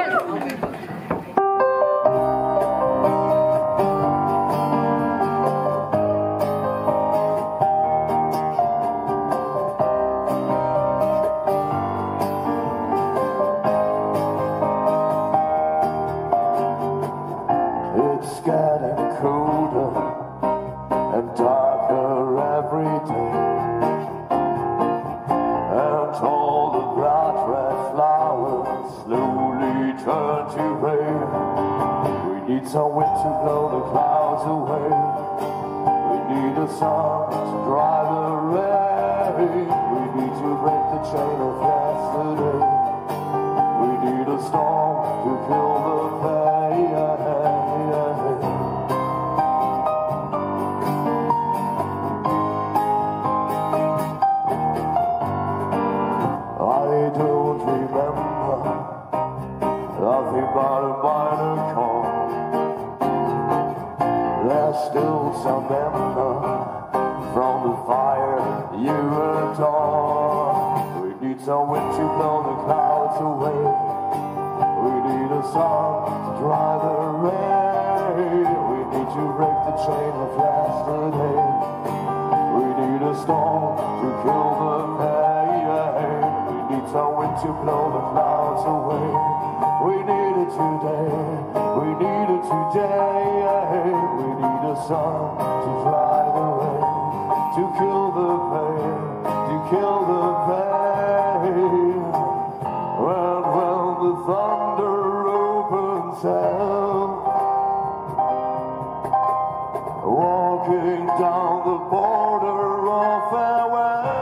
It's getting colder and darker every day, and all the bright red flowers slowly turn to rain. We need some wind to blow the clouds away. We need a sun to dry the rain. We need to break the chain of yesterday. We need a storm to kill the pain. Nothing but a minor chord. There's still some ember from the fire you adore. We need some wind to blow the clouds away. We need a sun to dry the rain. We need to break the chain of yesterday. We need a storm to kill the pain. We need some wind to blow the clouds away. We need it today, we need it today. We need a sun to dry the rain, to kill the pain, to kill the pain. When the thunder opens hell, walking down the border of farewell,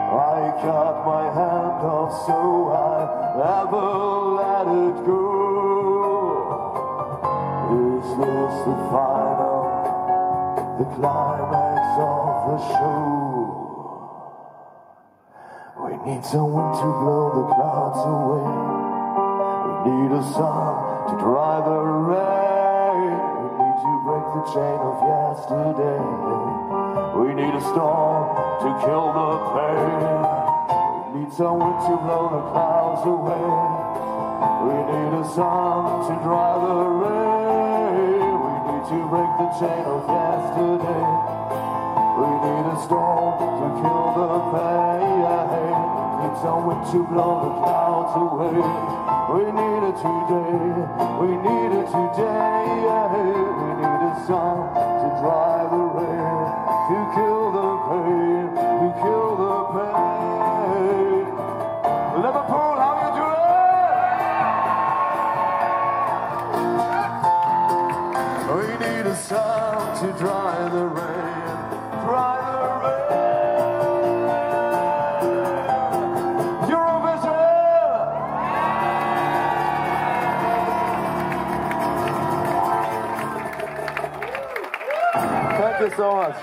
I cut my hand off so I never let it go. Is this the final, the climax of the show? We need someone to blow the clouds away. We need a sun to dry the rain. We need to break the chain of yesterday. We need a storm to kill the pain. We need someone to blow the clouds away. We need a sun to dry the rain. We need to break the chain of yesterday. We need a storm to kill the pain. We need someone to blow the clouds away. We need it today. We need it today. We need a sun to dry the rain. To kill the pain. To kill the pain. Liverpool, how you doing? We need a sun to dry the rain. Dry the rain. Eurovision! Thank you so much.